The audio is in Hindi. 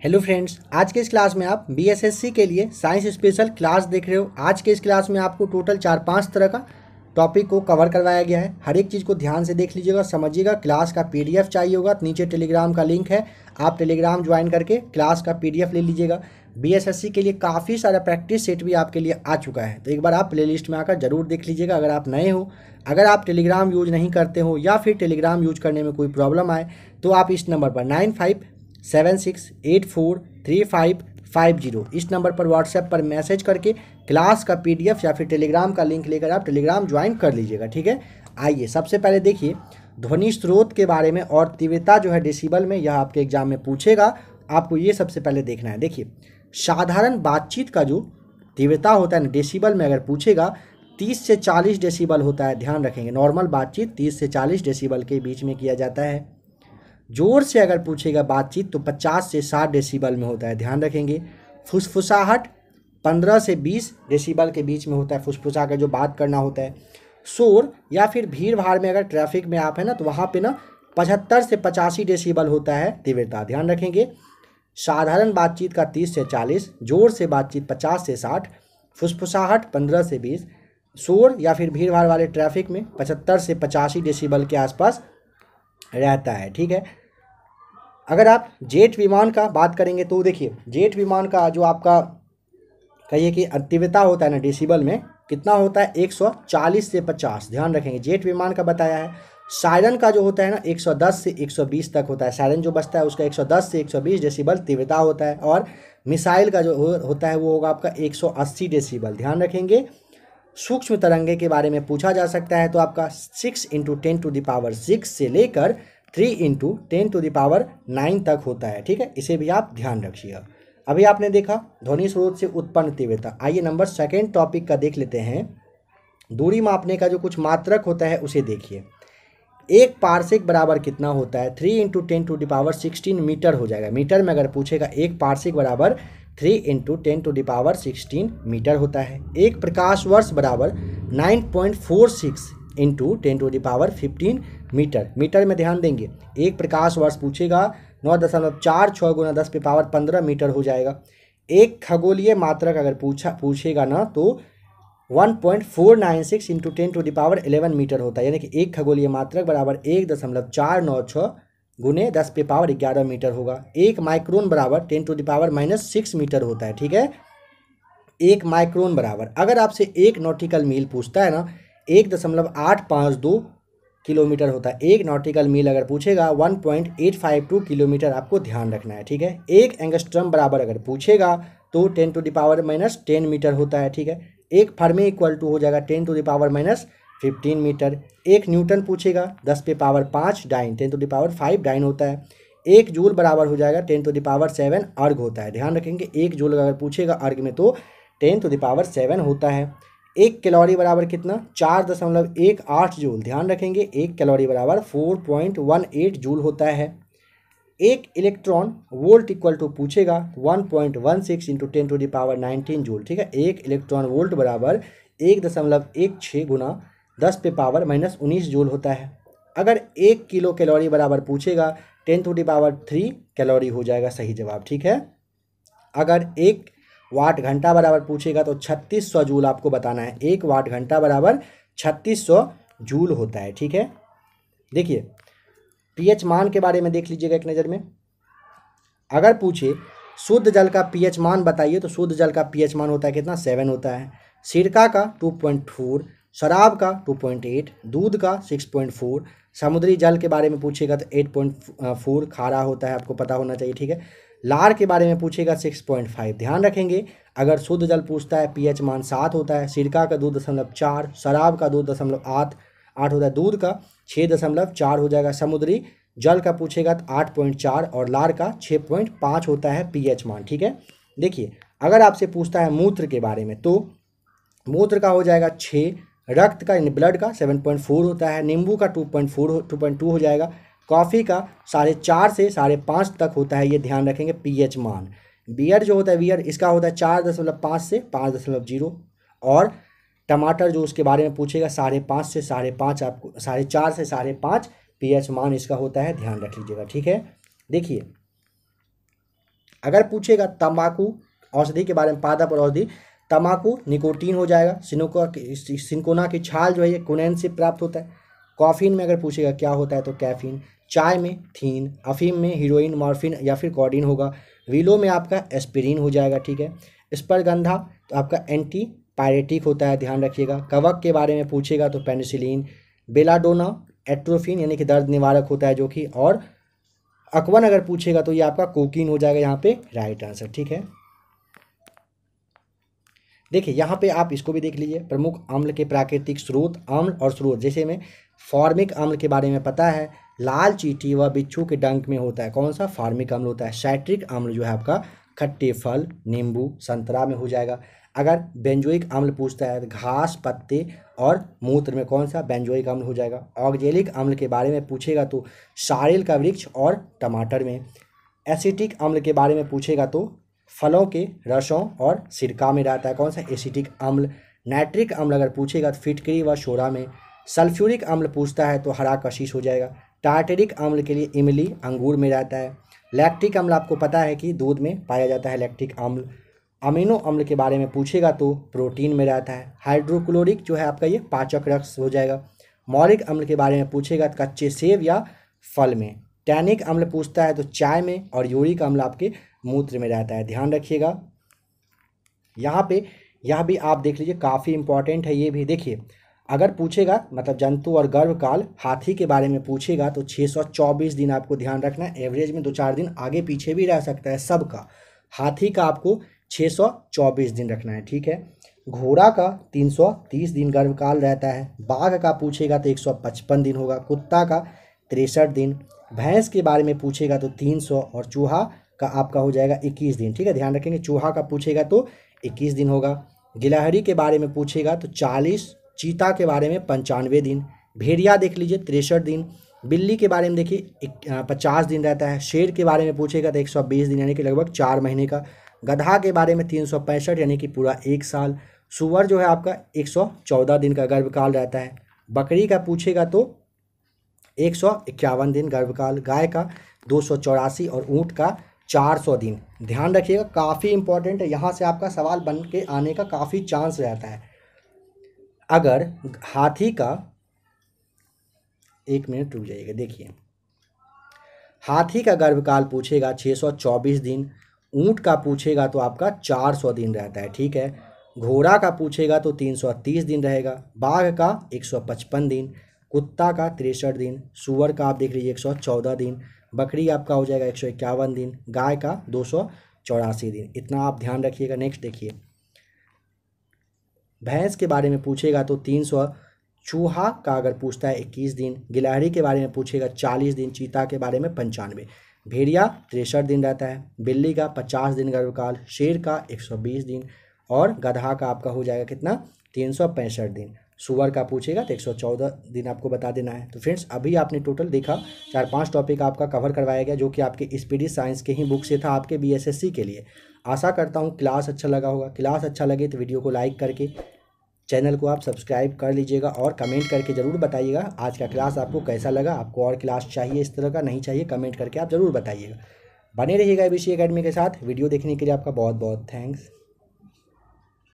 हेलो फ्रेंड्स, आज के इस क्लास में आप बीएसएससी के लिए साइंस स्पेशल क्लास देख रहे हो। आज के इस क्लास में आपको टोटल 4-5 तरह का टॉपिक को कवर करवाया गया है। हर एक चीज़ को ध्यान से देख लीजिएगा, समझिएगा। क्लास का पीडीएफ चाहिए होगा तो नीचे टेलीग्राम का लिंक है, आप टेलीग्राम ज्वाइन करके क्लास का पीडीएफ ले लीजिएगा। बीएसएससी के लिए काफ़ी सारा प्रैक्टिस सेट भी आपके लिए आ चुका है, तो एक बार आप प्लेलिस्ट में आकर जरूर देख लीजिएगा। अगर आप नए हो, अगर आप टेलीग्राम यूज नहीं करते हो या फिर टेलीग्राम यूज करने में कोई प्रॉब्लम आए तो आप इस नंबर पर 9576843550 इस नंबर पर व्हाट्सएप पर मैसेज करके क्लास का पीडीएफ या फिर टेलीग्राम का लिंक लेकर आप टेलीग्राम ज्वाइन कर लीजिएगा। ठीक है, आइए सबसे पहले देखिए ध्वनि स्रोत के बारे में और तीव्रता जो है डेसिबल में, यह आपके एग्जाम में पूछेगा। आपको ये सबसे पहले देखना है। देखिए, साधारण बातचीत का जो तीव्रता होता है ना डेसिबल में, अगर पूछेगा 30 से 40 डेसिबल होता है। ध्यान रखेंगे, नॉर्मल बातचीत 30 से 40 डेसिबल के बीच में किया जाता है। जोर से अगर पूछेगा बातचीत तो 50 से 60 डेसिबल में होता है। ध्यान रखेंगे। फुसफुसाहट 15 से 20 डेसिबल के बीच में होता है, फुसफुसा कर जो बात करना होता है। शोर या फिर भीड़ भाड़ में अगर ट्रैफिक में आप है ना तो वहाँ पे ना 75 से 85 डेसिबल होता है तीव्रता। ध्यान रखेंगे। साधारण बातचीत का 30 से 40, जोर से बातचीत 50 से 60, फुसफुसाहट 15 से 20, शोर या फिर भीड़ भाड़ वाले ट्रैफिक में 75 से 85 डेसिबल के आसपास रहता है। ठीक है, अगर आप जेट विमान का बात करेंगे तो देखिए, जेट विमान का जो आपका कहिए कि तीव्रता होता है ना डेसिबल में कितना होता है, 140 से 50। ध्यान रखेंगे, जेट विमान का बताया है। सायरन का जो होता है ना 110 से 120 तक होता है। सायरन जो बजता है उसका 110 से 120 डेसिबल तीव्रता होता है। और मिसाइल का जो होता है वो होगा आपका 180 डेसिबल। ध्यान रखेंगे। सूक्ष्म तरंगे के बारे में पूछा जा सकता है तो आपका 6 × 10⁶ से लेकर 3 × 10⁹ तक होता है। ठीक है, इसे भी आप ध्यान रखिएगा। अभी आपने देखा ध्वनि स्रोत से उत्पन्न तीव्रता। आइए नंबर सेकेंड टॉपिक का देख लेते हैं। दूरी मापने का जो कुछ मात्रक होता है उसे देखिए। एक पारसेक बराबर कितना होता है, 3 × 10⁻16 मीटर हो जाएगा। मीटर में अगर पूछेगा एक पारसेक बराबर 3 × 10⁻16 मीटर होता है। एक प्रकाश वर्ष बराबर 9.46 × 10⁻15 मीटर। मीटर में ध्यान देंगे, एक प्रकाश वर्ष पूछेगा 9.46 × 10⁻15 मीटर हो जाएगा। एक खगोलीय मात्रक अगर पूछेगा ना तो 1.496 × 10⁻11 मीटर होता है। यानी कि एक खगोलीय मात्रक बराबर 1.496 × 10⁻11 मीटर होगा। एक माइक्रोन बराबर 10⁻−6 मीटर होता है। ठीक है, एक माइक्रोन बराबर, अगर आपसे एक नॉटिकल मील पूछता है ना 1.852 किलोमीटर होता है। एक नॉटिकल मील अगर पूछेगा 1.852 किलोमीटर आपको ध्यान रखना है। ठीक है, एक एंगस्ट्रम बराबर अगर पूछेगा तो 10⁻−10 मीटर होता है। ठीक है, एक फर्मी इक्वल टू हो जाएगा 10⁻−15 मीटर। एक न्यूटन पूछेगा 10⁵ डाइन 10⁵ डाइन होता है। एक जूल बराबर हो जाएगा 10�7 अर्ग होता है। ध्यान रखेंगे, एक जूल अगर पूछेगा अर्ग में तो 10�7 होता है। एक कैलोरी बराबर कितना, 4.18 जूल। ध्यान रखेंगे, एक कैलोरी बराबर 4.18 जूल होता है। एक इलेक्ट्रॉन वोल्ट इक्वल टू पूछेगा 1.16 × 10⁻19 जूल। ठीक है, एक इलेक्ट्रॉन वोल्ट बराबर 1.16 × 10⁻−19 जूल होता है। अगर एक किलो कैलोरी बराबर पूछेगा 10⁻3 कैलोरी हो जाएगा सही जवाब। ठीक है, अगर एक वाट घंटा बराबर पूछेगा तो 3600 जूल आपको बताना है। एक वाट घंटा बराबर 3600 जूल होता है। ठीक है, देखिए पीएच मान के बारे में देख लीजिएगा एक नज़र में। अगर पूछे शुद्ध जल का पीएच मान बताइए तो शुद्ध जल का पीएच मान होता है कितना, 7 होता है। सिरका का 2.4, शराब का 2.8, दूध का 6.4। समुद्री जल के बारे में पूछेगा तो 8.4 खारा होता है, आपको पता होना चाहिए। ठीक है, लार के बारे में पूछेगा 6.5। ध्यान रखेंगे, अगर शुद्ध जल पूछता है पीएच मान 7 होता है। सिरका का 2.4, शराब का 2.8 होता है, दूध का 6.4 हो जाएगा। समुद्री जल का पूछेगा तो 8.4 और लार का 6.5 होता है पीएच मान। ठीक है, देखिए अगर आपसे पूछता है मूत्र के बारे में तो मूत्र का हो जाएगा 6, रक्त का यानी ब्लड का 7.4 होता है, नींबू का 2.2 हो जाएगा, कॉफ़ी का 4.5 से 5.5 तक होता है। ये ध्यान रखेंगे पीएच मान। बियर जो होता है बियर, इसका होता है 4.5 से 5.0। और टमाटर जो उसके बारे में पूछेगा 5.5 से 5.5, आपको 4.5 से 5.5 पीएच मान इसका होता है, ध्यान रख लीजिएगा। ठीक है, देखिए अगर पूछेगा तंबाकू औषधि के बारे में, पादप और औषधि, तंबाकू निकोटीन हो जाएगा, सिनकोना की छाल जो है ये कुनैन से प्राप्त होता है। कॉफीन में अगर पूछेगा क्या होता है तो कैफीन, चाय में थीन, अफीम में हीरोइन, मॉर्फिन या फिर कोडीन होगा, विलो में आपका एस्पिरिन हो जाएगा, ठीक है। स्पर्गंधा तो आपका एंटी पायरेटिक होता है, ध्यान रखिएगा। कवक के बारे में पूछेगा तो पेनिसिलिन, बेलाडोना एट्रोफिन यानी कि दर्द निवारक होता है जो कि, और अकवन अगर पूछेगा तो ये आपका कोकीन हो जाएगा यहाँ पे राइट आंसर, ठीक है। देखिए यहाँ पे आप इसको भी देख लीजिए, प्रमुख अम्ल के प्राकृतिक स्रोत, अम्ल और स्रोत, जैसे में फॉर्मिक अम्ल के बारे में पता है, लाल चींटी व बिच्छू के डंक में होता है, कौन सा, फॉर्मिक अम्ल होता है। साइट्रिक अम्ल जो है आपका खट्टे फल, नींबू, संतरा में हो जाएगा। अगर बेंजोइक अम्ल पूछता है घास, पत्ते और मूत्र में, कौन सा, बेंजोइक अम्ल हो जाएगा। ऑक्जेलिक अम्ल के बारे में पूछेगा तो सारेल का वृक्ष और टमाटर में। एसिटिक अम्ल के बारे में पूछेगा तो फलों के रसों और सिरका में रहता है, कौन सा, एसिटिक अम्ल। नाइट्रिक अम्ल अगर पूछेगा तो फिटकरी व शोरा में। सल्फ्यूरिक अम्ल पूछता है तो हरा कशिश हो जाएगा। टार्टेरिक अम्ल के लिए इमली, अंगूर में रहता है। लैक्टिक अम्ल आपको पता है कि दूध में पाया जाता है लैक्टिक अम्ल। अमीनो अम्ल के बारे में पूछेगा तो प्रोटीन में रहता है। हाइड्रोक्लोरिक जो है आपका ये पाचक रस हो जाएगा। मौलिक अम्ल के बारे में पूछेगा तो कच्चे सेब या फल में। टैनिक अम्ल पूछता है तो चाय में, और यूरिक अम्ल आपके मूत्र में रहता है, ध्यान रखिएगा। यहाँ पे यह भी आप देख लीजिए, काफ़ी इंपॉर्टेंट है ये भी। देखिए अगर पूछेगा मतलब जंतु और गर्भकाल, हाथी के बारे में पूछेगा तो 624 दिन आपको ध्यान रखना है, एवरेज में 2-4 दिन आगे पीछे भी रह सकता है सबका। हाथी का आपको 624 दिन रखना है, ठीक है। घोड़ा का 330 दिन गर्भकाल रहता है। बाघ का पूछेगा तो 155 दिन होगा। कुत्ता का 63 दिन। भैंस के बारे में पूछेगा तो 300, और चूहा का आपका हो जाएगा 21 दिन, ठीक है, ध्यान रखेंगे। चूहा का पूछेगा तो 21 दिन होगा। गिलहरी के बारे में पूछेगा तो 40, चीता के बारे में 95 दिन। भेड़िया देख लीजिए 63 दिन। बिल्ली के बारे में देखिए 50 दिन रहता है। शेर के बारे में पूछेगा तो 120 दिन यानी कि लगभग 4 महीने का। गधा के बारे में 365 यानी कि पूरा 1 साल। सूअर जो है आपका 114 दिन का गर्भकाल रहता है। बकरी का पूछेगा तो 151 दिन गर्भकाल। गाय का 284 और ऊँट का 400 दिन। ध्यान रखिएगा, काफ़ी इंपॉर्टेंट है, यहाँ से आपका सवाल बन के आने का काफ़ी चांस रहता है। अगर हाथी का, 1 मिनट रुक जाइएगा, देखिए हाथी का गर्भकाल पूछेगा 624 दिन। ऊँट का पूछेगा तो आपका 400 दिन रहता है, ठीक है। घोड़ा का पूछेगा तो 330 दिन रहेगा। बाघ का 155 दिन। कुत्ता का 63 दिन। सूअर का आप देख लीजिए 114 दिन। बकरी आपका हो जाएगा 151 दिन। गाय का 284 दिन। इतना आप ध्यान रखिएगा। नेक्स्ट देखिए, भैंस के बारे में पूछेगा तो 300। चूहा का अगर पूछता है 21 दिन। गिलहरी के बारे में पूछेगा 40 दिन। चीता के बारे में 95। भेड़िया 63 दिन रहता है। बिल्ली का 50 दिन गर्भकाल। शेर का 120 दिन, और गधा का आपका हो जाएगा कितना, 365 दिन। सूअर का पूछेगा तो 114 दिन आपको बता देना है। तो फ्रेंड्स अभी आपने टोटल देखा 4-5 टॉपिक आपका कवर करवाया गया, जो कि आपके स्पीडी साइंस के ही बुक से था आपके बीएसएससी के लिए। आशा करता हूँ क्लास अच्छा लगा होगा। क्लास अच्छा लगे तो वीडियो को लाइक करके चैनल को आप सब्सक्राइब कर लीजिएगा, और कमेंट करके ज़रूर बताइएगा आज का क्लास आपको कैसा लगा। आपको और क्लास चाहिए इस तरह का, नहीं चाहिए, कमेंट करके आप ज़रूर बताइएगा। बने रहिएगा एबीसी एकेडमी के साथ। वीडियो देखने के लिए आपका बहुत बहुत थैंक्स।